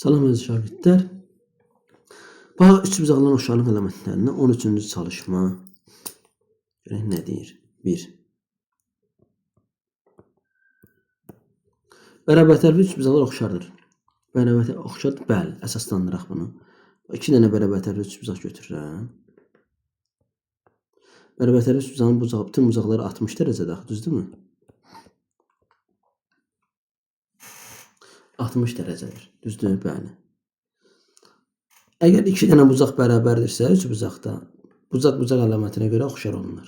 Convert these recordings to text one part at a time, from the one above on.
Salam əziz şagirdlər. Bax, üçbucaqlının oxşarlıq elementlərinə 13-cü çalışma. Görək nə deyir? 1. Bərabərtərli üçbucaqlar oxşardır. Bərabərtər oxşardır. Bəli, əsaslandıraq bunu. 2 dənə bərabərtərli üçbucaq götürürəm. Bərabərtərli üçbucağın bütün bucaqları 60 dərəcədə, düzdürmü? 60 dərəcədir. Düzdür? Bəli. Əgər 2 dənə bucaq bərabərdirsə, üç bucaqda bucaq əlamətinə görə oxşar olunur.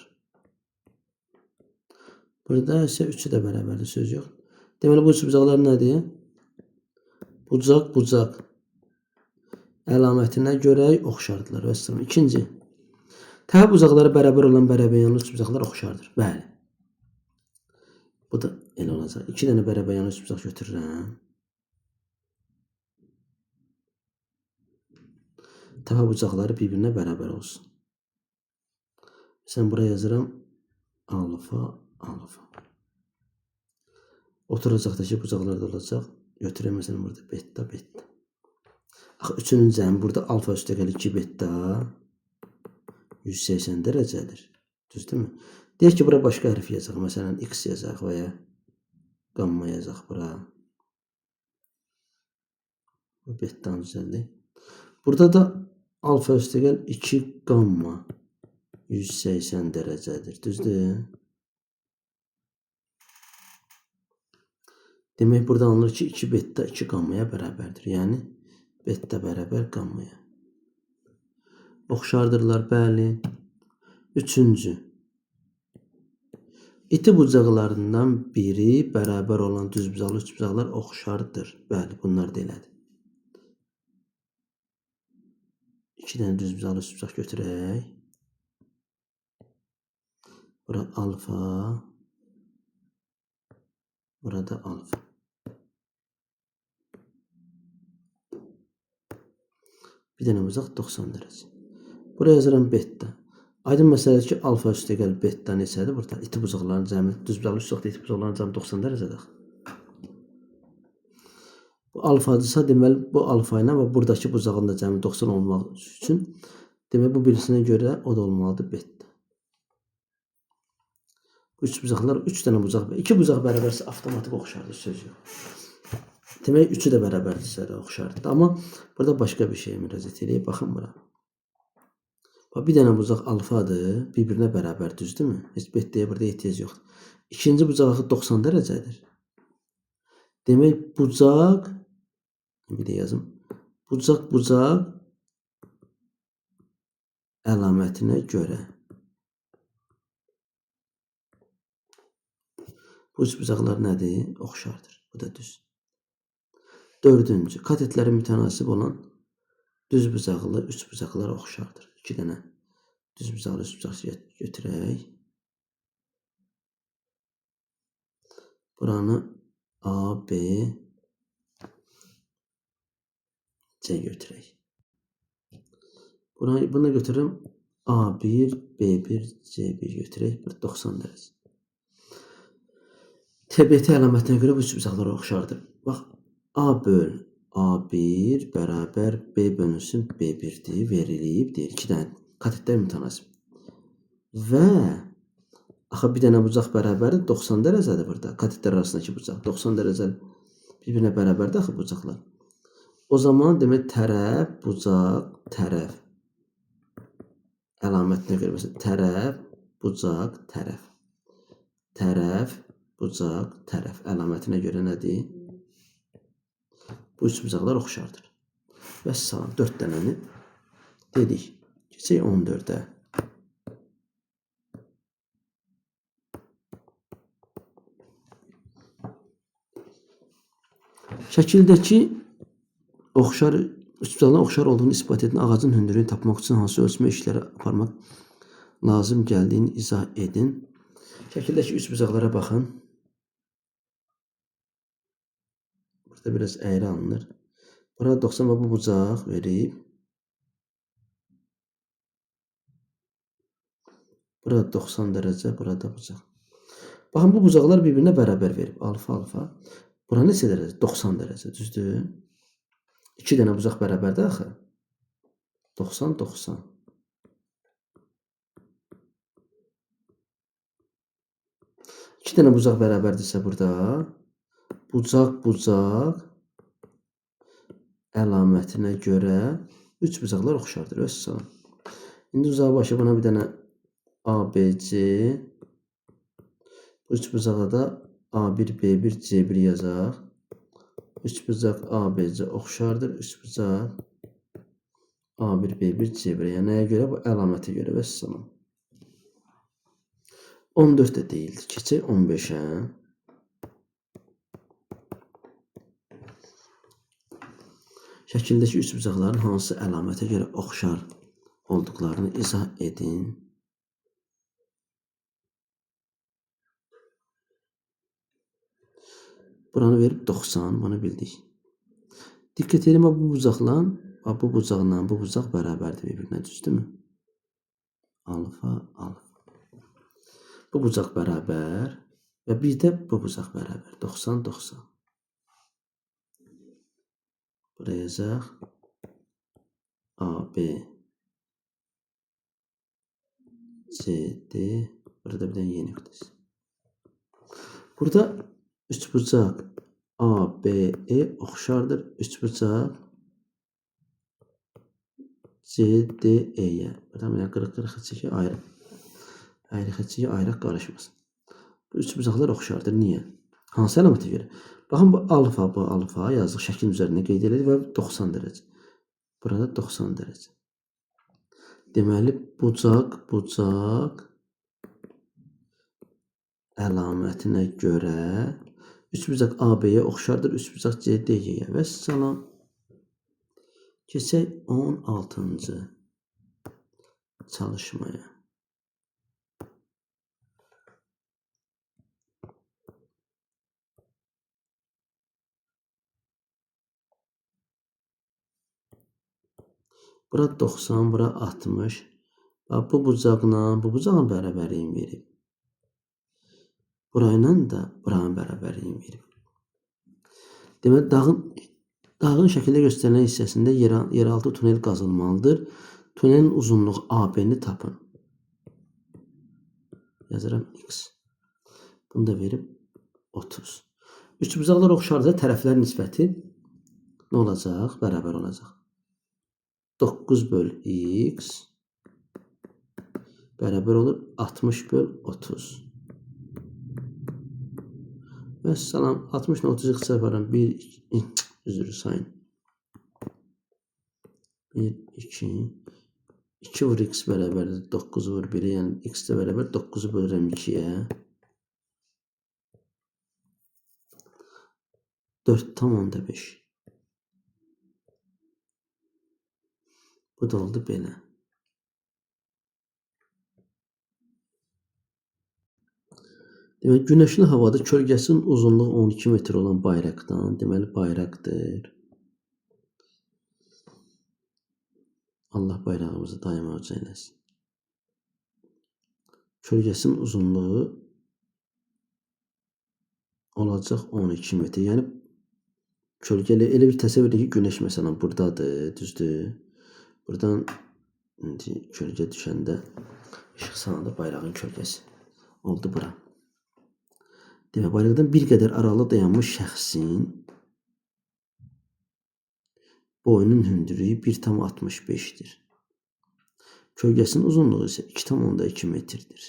Burada isə 3-ü də bərabərdir, söz yox. Deməli, bu üç bucaqlar nədir? Bucaq əlamətinə görə oxşardılar. İkinci, təğə bucaqları bərabər olan bərabəryanlı üç bucaqlar oxşardır. Bəli. Bu da elə olacaq. 2 dənə bərabəryanlı üç bucaq götürürəm. Təpə bucaqları bir-birinə bərabər olsun. Məsələn, buraya yazıram alfa. Oturacaqdakı bucaqlar da olacaq. Götürəm məsələn burada beta. Axı, üçünün cəmi burada alfa üstəgəl 2 beta 180 dərəcədir. Düzdürmü? Deyək ki, bura başqa hərf yazaq. Məsələn, x yazaq və ya gamma yazaq bura. Beta'nı düzəldik. Burada da alfa üstəgəl 2 gamma 180 dərəcədir. Düzdür? Demək, burada anılır ki, 2 beta 2 gammaya bərabərdir. Yəni, beta bərabər gammaya. Oxşardırlar, bəli. Üçüncü. İti bucaqlarından biri bərabər olan düzbucaqlı üçbucaqlar oxşardır. Bəli, bunlar da elədir. 2 dənə düzbucaqlı üçbucaq götürək. Bura alfa. Burada alfa. Bir dənə bucaq 90 dərəcə. Buraya yazıram beta. Aydın məsələdir ki, alfa üstəgəl beta neçədir? Burada iti bucaqların cəmi, düzbucaqlı üçbucaqda iti bucaqların cəmi 90 dərəcədir. Bu alfadırsa, deməli, bu alfa ilə və buradakı bucağın da cəmi 90 olmaq üçün, deməli, bu birisinə görə o da olmalıdır beta. Bu üç bucaqlar, 3 dənə bucaq, 2 bucaq bərabərsə avtomatik oxşardır, söz yox. Demək, 3-ü də bərabərdirsə də oxşardır. Amma burada başqa bir şey müraciət edək. Baxın bura. Bir dənə bucaq alfadır, bir-birinə bərabər, düzdürmü? Heç beta'ya burada ehtiyac yoxdur. İkinci bucaq 90 dərəcədir. Demək, bucaq, bir də yazım, bucaq əlamətinə görə. Bu üç bucaqlar nədir? Oxşardır. Bu da düz. Dördüncü, katetləri mütənasib olan düz bucaqlı üç bucaqlar oxşardır. 2 dənə düz bucaqlı üç bucaq götürək. Buranı A, B, C götürək. Bunu götürürəm. A1, B1, C1 götürək. 90 dərəcə. TBT əlamətinə görə bu üç bucaqlar oxşardır. Bax, A böl A1 bərabər B bölünsün B1-dir, verilib, deyir. 2 dənə katetlər mütənasib. Və axı, bir dənə bucaq bərabərdir, 90 dərəcədir burada. Katetlər arasındakı bucaq 90 dərəcə bir-birinə bərabərdir axı bucaqlar. O zaman demək, tərəf, bucaq, tərəf əlamətinə görə, məsələn, tərəf, bucaq, tərəf. Tərəf, bucaq, tərəf əlamətinə görə nədir? Bu üç bucaqlar oxşardır. Vəssalam, 4 dənəni dedik. Keçək 14-ə. Şəkildəki üçbucaqların oxşar olduğunu isbat edən ağacın hündürlüyünü tapmaq üçün hansı ölçmə işləri aparmaq lazım gəldiyini izah edin. Şəkildəki üçbucaqlara baxın. Burada biraz əyri alınır. Burada 90 və bu bucaq verib. Burada 90 dərəcə, burada bucaq. Baxın, bu bucaqlar bir-birinə bərabər verib. Alfa. Bura neçə dərəcə? 90 dərəcə, düzdür? 2 dənə bucaq bərabərdir axı. 90, 90. İki dənə bucaq bərabərdirsə burada bucaq əlamətinə görə 3 bucaqlar oxşardır. Vəssalam. İndi uzağa başı buna bir dənə ABC, 3 bucağa da A1, B1, C1 yazaq. 3 bucaq ABC oxşardır. 3 bucaq A1, B1, C1. Yəni nəyə görə? Bu əlamətə görə. Vəssalam. 14 də deyildi. Keçək 15-ə. Şəkildəki 3 bucaqların hansı əlamətə görə oxşar olduqlarını izah edin. Buranı verib 90, bunu bildik. Diqqət edin, bu bucaqla bu bucaq bərabərdir bir-birinə, düzdürmü? Alfa, alfa. Bu bucaq bərabər və bir də bu bucaq bərabər. 90, 90. Buraya yazaq. AB, CD. Burada bir dənə yeni nöqtəsi. Burada 3 bucaq ABE oxşardır. 3 bucaq CDE-yə. Burada mənə qırıq-qırıq çəkək ayrı. Ayrı-xəçiyə ayrıq qarışmasın. Bu 3 bucaqlar oxşardır. Niyə? Hansı əlamətə görə? Baxın, bu alfa yazıq şəklin üzərində qeyd edilir və 90 dərəcə. Burada 90 dərəcə. Deməli, bucaq əlamətinə görə 3 bucaq AB-yə oxşardır. 3 bucaq CD-yə. Vəssalam. Keçək 16-cı çalışmaya. Bura 90, bura 60. Bu bucaqla bu bucağın bərabərliyin verib. Burayla da buranın bərabərliyin verib. Deməli, dağın şəkildə göstərilən hissəsində yeraltı tunel qazılmalıdır. Tunelin uzunluğu AB-ni tapın. Yazıram X. Bunu da verib 30. Üç bucaqlar oxşarsa tərəflər nisbəti nə olacaq? Bərabər olacaq. 9 böl X bərabər olur 60 böl 30. Vəssalam. 60 ilə 30-u çarparam. 1 sayın. 1, 2 vur X bərabərdir 9 vur 1-ə, yəni X də bərabər 9-u bölürəm 2-yə. 4,5. Bu da oldu belə. Demək, günəşli havada kölgəsinin uzunluğu 12 metr olan bayraqdan, deməli bayraqdır. Allah bayrağımızı daima uca eləsin. Kölgəsinin uzunluğu olacaq 12 metr. Yəni kölgəli elə bir təsəvvür edin ki, günəş məsələn buradadır, düzdür? Buradan kölgə düşəndə işıq salanda bayrağın kölgəsi oldu bura. Demək, bayraqdan bir qədər aralı dayanmış şəxsin boyunun hündürlüyü 1,65-dir. Kölgəsinin uzunluğu isə 2,2 metrdir.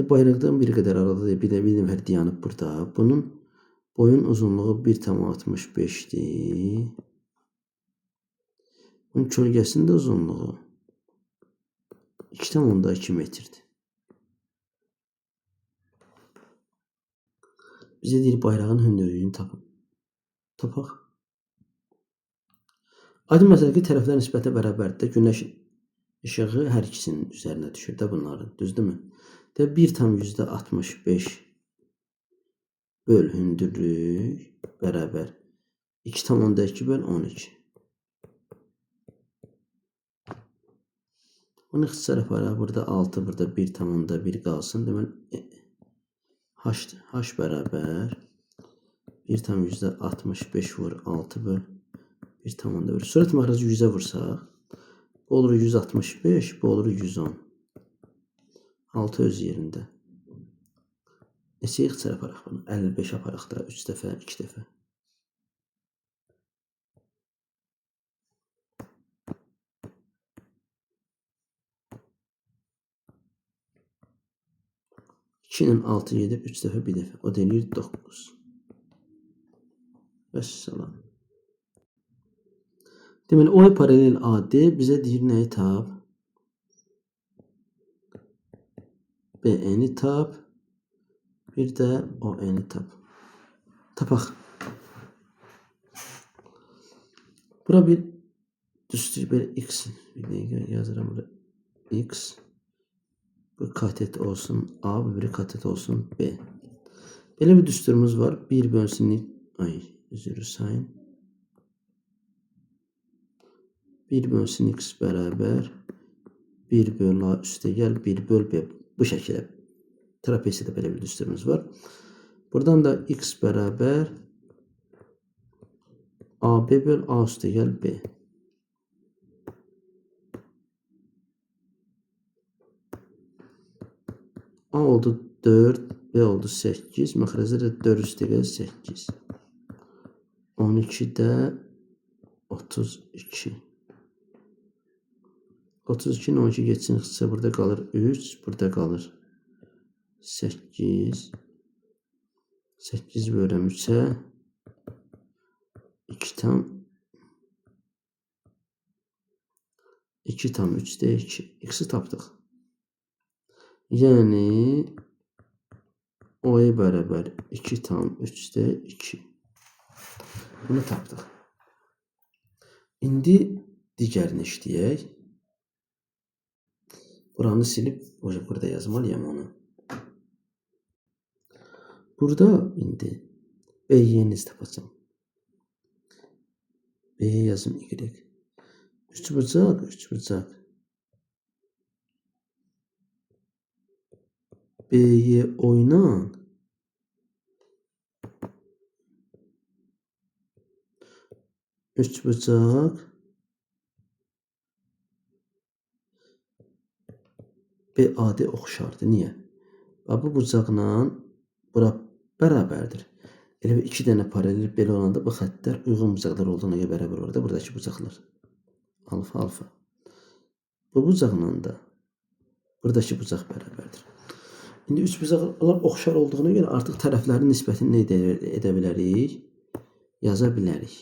Bayraqdan bir qədər arada bir nəfər dayanıb burada. Bunun boyun uzunluğu 1,65-dir. Bunun kölgəsinin də uzunluğu 2,2 metrdir. Bizə deyir bayrağın hündürlüyünü tapın. Tapaq. Aydın məsələ ki, tərəflər nisbətə bərabərdir. Günəş işığı hər ikisinin üzərinə düşür də bunların. Düzdürmü? 1,65 böl hündürlük bərabər 2,2 böl 12. Bunu ixtisar aparaq. Burada 6, burada 1,1 qalsın. Deməli, H bərabər 1 tam %65 vur 6 böl 1 tam onda böl. Sürət məxrəci 100'ə vursaq, bu olur 165, bu olur 110. 6 öz yerində. Neçə ixtisar aparaq bunu? 55 aparaq da 3 dəfə, 2 dəfə. İkinin 6 gedib 3 dəfə 1 dəfə. O deyir 9. Vəssalam. Deməli, OE paralel AD bizə deyir nəyi tap? BN-i tap. Bir də ON-i tap. Tapaq. Bura bir düzdür, belə X. Bir dəqiqə yazıram bura. X. Bu katet olsun A, bu biri katet olsun B. Belə bir düsturumuz var. 1 bölsün, ay, üzürü sayın. 1 bölsün X bərabər 1 böl A üstə gəl 1 böl B. Bu şəkildə. Trapeziyada belə bir düsturumuz var. Buradan da X bərabər AB böl A üstə gəl B. A oldu 4, B oldu 8. Məxrəcdə də 4 üstə gəl 8. 12-də 32. 32'nin 12 geçsin ixtisar burada qalır 3, burada qalır 8. 8 böləm 3'ə 2 tam 3'də 2. X'i tapdıq. Yəni OE bərabər 2 tam 3'də 2. Bunu tapdıq. İndi digərini işləyək. Buranı silip burada yazmalıyam onu. Burada indi B'yi tapacağım. B'ye yazım Y. 3 bucaq, 3 bucaq. B'ye oynan. Üç bucaq. BAD oxşardır. Niyə? Bu bucaqla bura bərabərdir. Elə 2 dənə paralel belə olanda bu xəttlər uyğun bucaqlar olduğuna görə bərabər olur da buradakı bucaqlar. Alfa alfa. Bu bucaqla da buradakı bucaq bərabərdir. İndi 3 bucaqlar oxşar olduğuna görə artıq tərəflərin nisbətini nə edə bilərik? Yaza bilərik.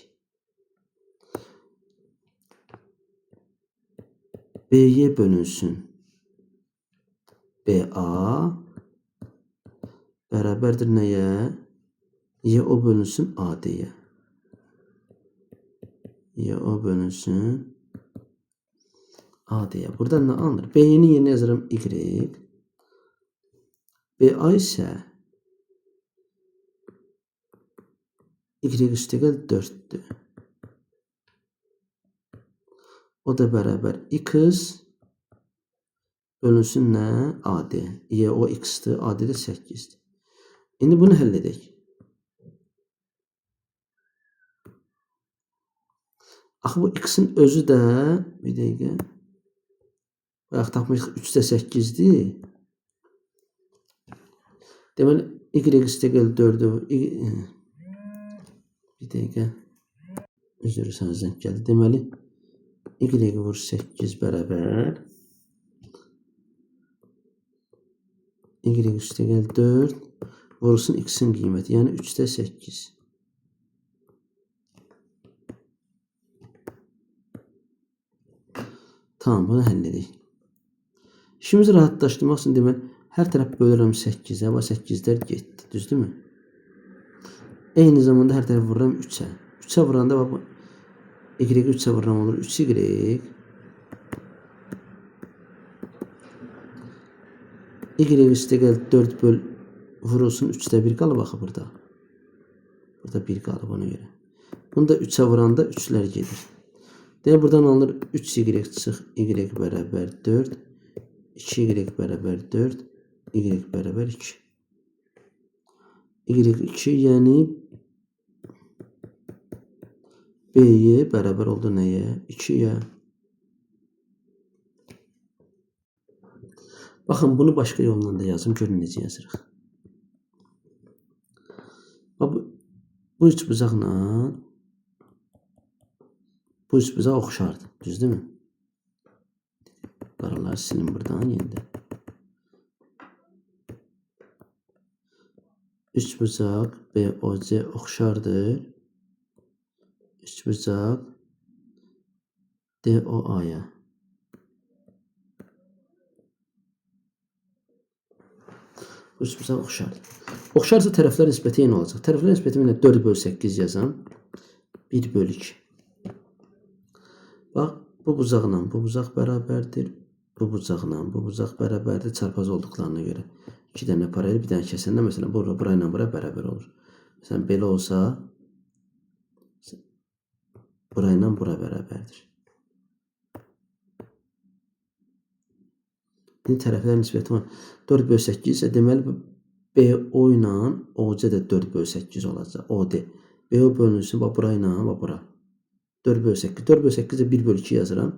B'ye bölünsün. BA bərabərdir nəyə? YO bölünsün AD'yə. YO bölünsün AD'yə. Buradan nə alınır? B'nin yerinə yazıram Y. BA isə Y üstə gəl 4'dür. O da bərabər X bölünsün nə? AD. YO X'dir, AD də 8'dir. İndi bunu həll edək. Axı bu X'in özü də bir dəqiqə bayaq tapmışıq 3'də 8'dir. Deməli Y üstə gəl 4'dür. Bir dəqiqə üzrü sənə zəng gəldi. Deməli Y vur 8 bərabər Y üstə gəl 4 vurulsun X'in qiyməti. Yəni 3'də 8. Tamam, bunu həll edək. İşimizi rahatlaşdırmaq üçün deməli hər tərəf bölürəm 8'ə və 8'lər getdi. Düzdürmü? Eyni zamanda hər tərəf vururam 3'ə. 3'ə vuranda bax Y 3'ə vururam olur 3Y. Y üstə gəl 4 böl vurulsun 3'də 1 qalıb axı burada. Burada 1 qalıb ona görə. Bunu da 3'ə vuranda 3'lər gedir. Deyə buradan alınır 3Y çıx Y bərabər 4. 2Y bərabər 4. Y bərabər 2. Y2 yəni B'ye bərabər oldu nəyə? 2'yə. Baxın, bunu başqa yolla da yazım. Görün necə yazırıq. Bu üçbucaqla bu üçbucaq oxşardı. Düzdürmü? Qaraları silin buradan yenidən. Üçbucaq BOC oxşardır. Üçbucaq DOA-ya. Bu üçbucaq oxşardır. Oxşarsa tərəflər nisbəti eyni olacaq. Tərəflər nisbəti ilə 4/8 yazam. 1/2. Bax, bu bucaqla bu bucaq bərabərdir. Bu bucaqla bu bucaq bərabərdir çarpaz olduqlarına görə. 2 dənə paralel, bir dənə kəsəndə məsələn bura ilə bura bərabər olur. Məsələn belə olsa bura ilə bura bərabərdir. İndi tərəflər nisbəti 4/8 isə deməli BO ilə OC də 4/8 olacaq. OD. BO bölünsün bax bura ilə bax bura. 4/8. 4/8 də 1/2 yazıram.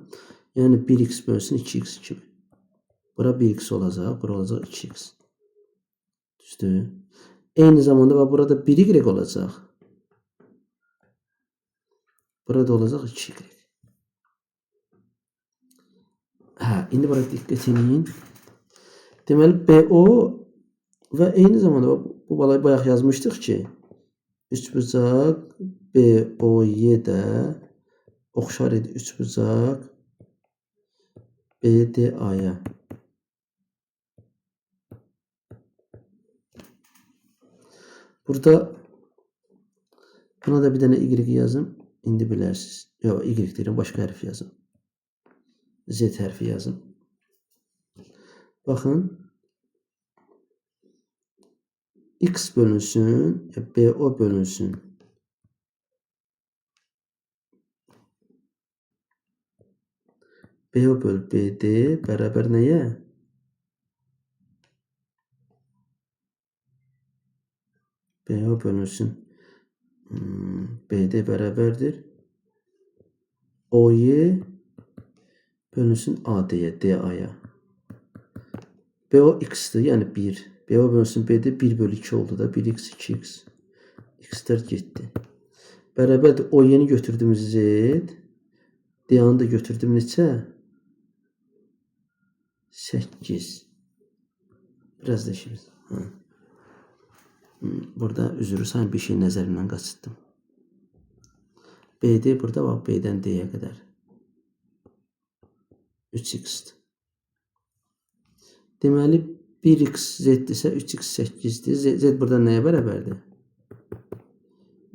Yəni 1x bölünsün 2x kimi. Bura 1x olacaq, bura olacaq 2x. Düzdür? Eyni zamanda bax burada 1y olacaq. Burada olacaq 2y. İndi bura diqqət edin. Deməli BO və eyni zamanda bu balayı bayaq yazmışdıq ki, üçbucaq BOY də oxşar idi üçbucaq BDA-ya. Burada buna da bir dənə y yazım. İndi bilərsiniz. Yox, y deyirəm, başqa hərf yazım. Z hərfi yazım. Baxın. X bölünsün, BO bölünsün. BO böl BD bərabər nəyə? BO bölünsün. BD bərabərdir. OY bölünsün AD-yə, DA-ya. BO X-dir, yəni 1. BO bölünsün BD 1/2 oldu da. 1x, 2x. X4 getdi. Bərabərdir. OY-ni götürdüm Z. DA-nı da götürdüm neçə? 8. Biraz da işimiz. Burada üzrü sayın bir şey nəzərimdən qaçırdım. BD burada bax B-dən D-yə qədər. 3x-dir. Deməli 1x z-dirsə 3x 8-dir. Z burada nəyə bərabərdir?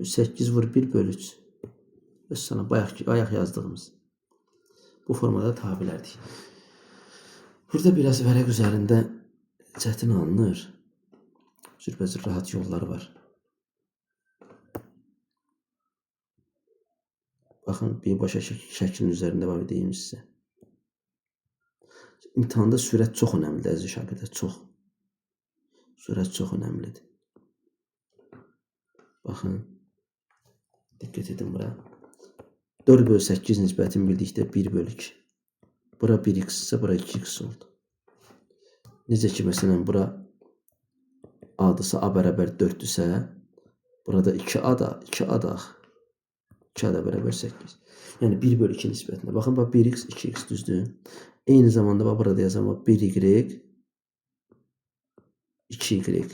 8 vur 1/3. Öz sana bayaq yazdığımız. Bu formada tapa bilərdik. Burada biraz vərəq üzərində çətin alınır. Cürbəcür rahat yolları var. Baxın, birbaşa şəklin üzərində var deyim sizə. İmtahanda sürət çox önəmlidir əziz şagirdlər, çox. Sürət çox önəmlidir. Baxın, diqqət edin bura. 4/8 nisbətini bildikdə 1/2. Bura 1x ise bura 2x oldu. Necə ki məsələn bura A-dırsa A bərabər 4-dürsə, burada 2A da 2A da 2A da bərabər 8. Yəni 1/2 nisbətində. Baxın, bax 1x 2x düzdür. Eyni zamanda bax burada yazan bax 1y 2y.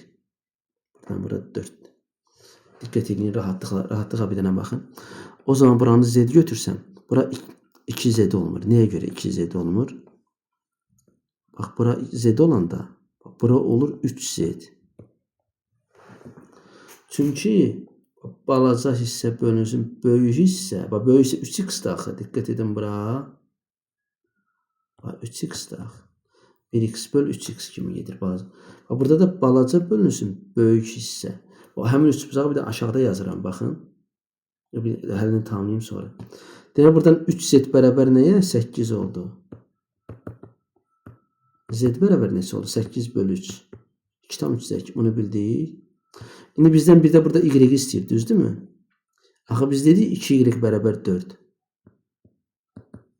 Buradan burada 4. Diqqət edin, rahatlığa bir dənə baxın. O zaman buranı z götürsəm, bura 2z olmur. Nəyə görə 2z olmur? Bax, bura z olanda, bura olur 3z. Çünki balaca hissə bölünsün böyük hissə, bax böyük hissə 3x daxil. Diqqət edin bura. Bax 3x daxil. 1x böl 3x kimi gedir balaca. Bax burada da balaca bölünsün böyük hissə. O həmin üçbucağı bir də aşağıda yazıram, baxın. Həlini tamamlayayım sonra. Demək buradan 3z bərabər nəyə? 8 oldu. Z bərabər neçə oldu? 8/3. 2/3 bunu bildik. İndi bizdən bir də burada y istəyir, düzdürmü? Axı biz dedik 2y bərabər 4.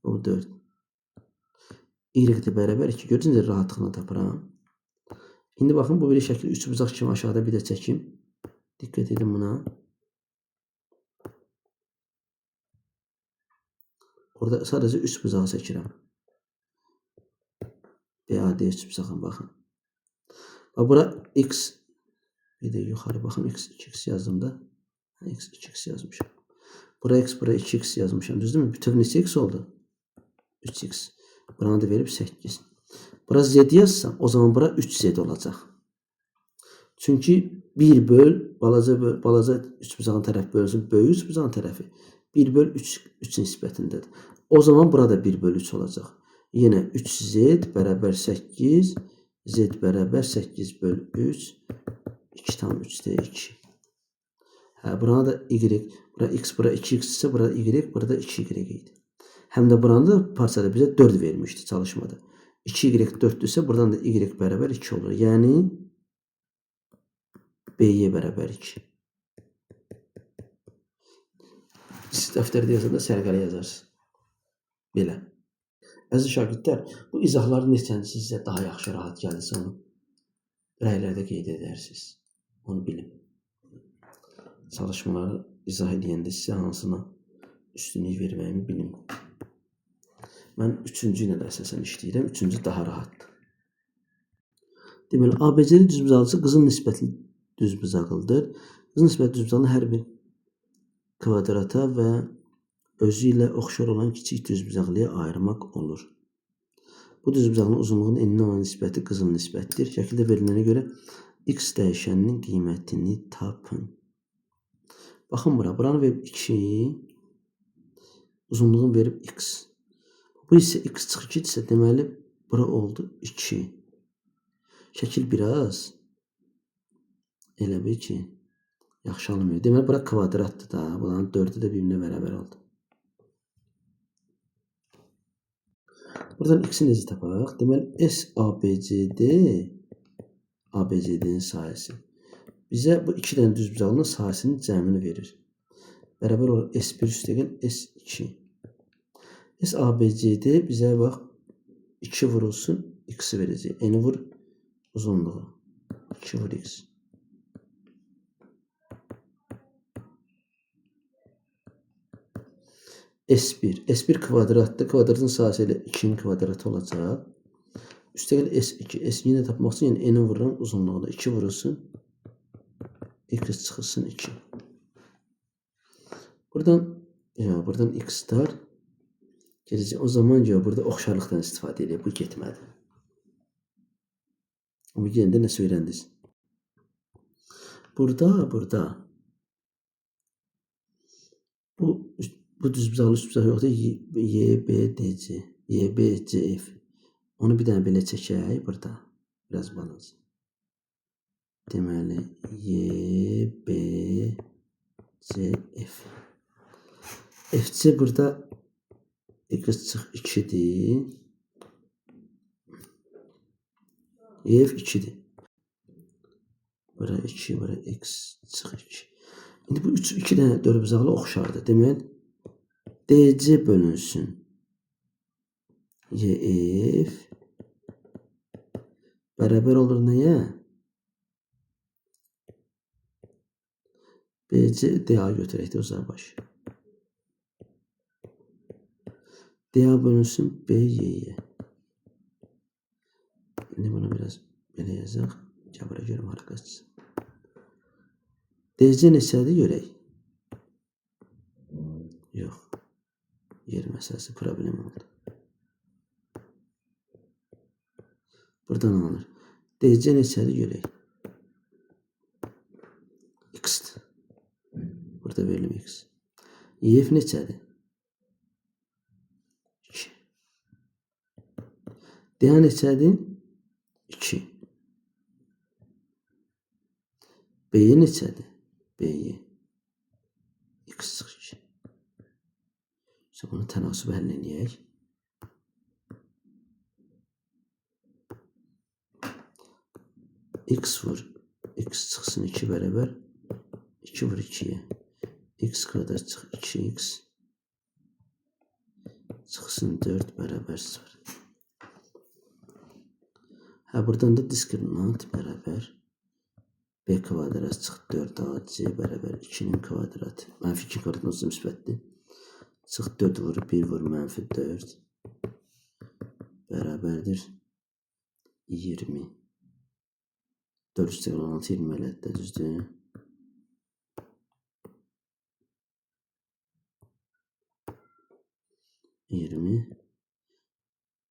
O 4. Y də bərabər 2. Görürsünüz rahatlıqla tapıram. İndi baxın bu bir şəkil 3 bucaq kimi aşağıda bir də çəkim. Diqqət edin buna. Orada sadəcə 3 bucağı çəkirəm. BAD 3 bucağına baxın. Bax bura x bir də yuxarı baxın x 2x yazdım da. X 2x yazmışam. Bura x, bura 2x yazmışam. Düzdürmü? Bütöv neçə x oldu? 3x. Buranı da verib 8. Bura z yazsam, o zaman bura 3z olacaq. Çünki 1 böl, balaca 3 bucağın tərəf bölsün, böyük 3 bucağın tərəfi 1 böl 3 nisbətindədir. O zaman burada 1 böl 3 olacaq. Yenə 3z bərabər 8, z bərabər 8 böl 3, 2 tam 3'də 2. Hə, buranı da y, bura x, bura 2x ise burada y, burada 2y idi. Həm də buranı da parçada bizə 4 vermişdi çalışmada. 2y 4 ise buradan da y bərabər 2 olur. Yəni by bərabər 2. Siz dəftərdə yazanda sərgəli yazarsınız. Belə. Əziz şagirdlər, bu izahların neçəncisi sizə daha yaxşı rahat gəlirsə onu rəylərdə qeyd edərsiniz. Onu bilin. Çalışmaları izah edəndə sizə hansına üstünlük verməyimi bilin. Mən 3-cü ilə əsasən işləyirəm. 3-cü daha rahatdır. Deməli, ABC-li düzbucaqlısı qızıl nisbətli düzbucaqlıdır. Qızıl nisbətli düzbucaqlının hər bir kvadrata və özü ilə oxşar olan kiçik düzbucaqlıya ayırmaq olur. Bu düzbucaqlının uzunluğunun eninə olan nisbəti qızıl nisbətdir. Şəkildə verilənə görə x dəyişəninin qiymətini tapın. Baxın bura. Buranı verib 2, uzunluğunu verib x. Bu isə x çıx 2 isə deməli bura oldu 2. Şəkil biraz elə bir ki yaxşı alınmıyor. Deməli bura kvadratdır da. Buranın 4'ü də birbirine bərabər oldu. Buradan x'i necə tapaq? Deməli SABCD ABCD'nin sahəsi. Bizə bu 2 dənə düzbucaqlının sahəsinin cəmini verir. Bərabər olur S1 üstəgəl S2. SABCD bizə bax 2 vurulsun x'i verəcək. N vur uzunluğu. 2 vur x. S1. S1 kvadratdır. Kvadratın sahəsi ilə 2'nin kvadratı olacaq. Üstəgəl S2. S2'yi də tapmaq üçün yəni N vururam uzunluğuna. 2 vurulsun. X çıxılsın 2. Buradan x dar. O zaman burada oxşarlıqdan istifadə edir. Bu getmədi. Ama yenə də nəsə öyrəndiniz? Burada bu düzbucaqlı üstbucaq yoxdur. YBDC, YBCF. Onu bir dənə belə çəkək burada. Biraz balaca. Deməli YBCF. FC burada x çıx 2'dir. YF 2'dir. Bura 2, bura x çıx 2. İndi bu 2 dənə dördbucaqlı oxşardır. Deməli DC bölünsün YF bərabər olur nəyə? BC DA götürək də uzaq başı. DA bölünsün BY'ye. İndi bunu biraz belə yazaq. Bura görüm harikasın. DC neçədir görək? Yox. Yer məsələsi problem oldu. Buradan alınır. DC neçədir görək? X'dir. Burada verilib x. YF neçədir? 2. DA neçədir? 2. BY neçədir? BY. X çıx 2. Bunu tənasüb həll edək. X vur. X çıxsın 2 bərabər. 2 vur 2'ye. x kvadrat çıx 2x çıxsın 4 bərabər 0. Hə, buradan da diskriminant bərabər b kvadrat çıx 4ac bərabər 2'nin kvadratı. Mənfi 2 kvadrat olsa müsbətdir. Çıx 4 vur 1 vur mənfi 4 bərabərdir 20. 4 üstə 16 20 elətdə düzdür.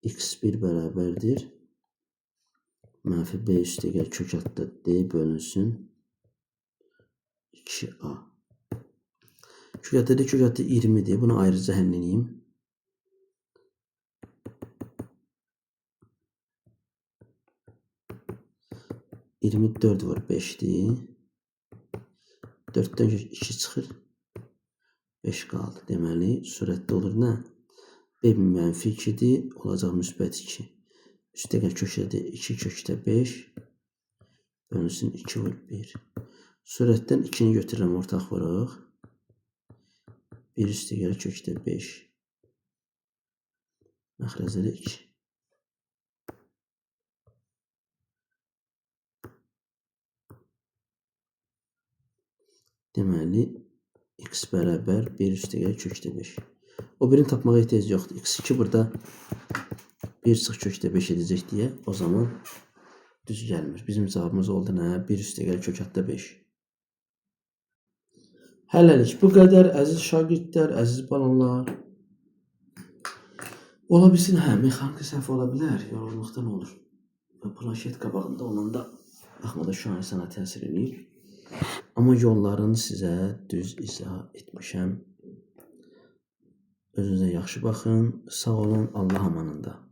x1 bərabərdir. Mənfi b üstə gəl kök altda d bölünsün 2a. Kök altda 20'dir. Bunu ayrıca həll edeyim. Yirmi 4 vur 5'dir. 4'dən 2 çıxır. 5 qaldı. Deməli, surətdə olur nə? B mənfi 2'dir. Olacaq müsbət 2. Üstə gəl kökdə 2 kökdə 5. Bölünsün 2 vur 1. Surətdən 2'ni götürürəm, ortaq vuraq. 1 üstə gəl kökdə 5. Məxrəcədə 2. Deməli, x bərabər 1 üstə gəl kökdə 5. O birini tapmağa ehtiyac yoxdur. x2 burada 1 çıx kökdə 5 edəcək deyə o zaman düz gəlmir. Bizim cavabımız oldu nə? 1 üstə gəl kök altda 5. Hələlik bu qədər əziz şagirdlər, əziz balalar. Ola bilsin, hə, mexaniki səhv ola bilər, yorulmaqdan olur. Və planşet qabağında olanda baxmada şu an insana təsir edir. Amma yollarını sizə düz izah etmişəm. Özünüzə yaxşı baxın, sağ olun, Allah amanında.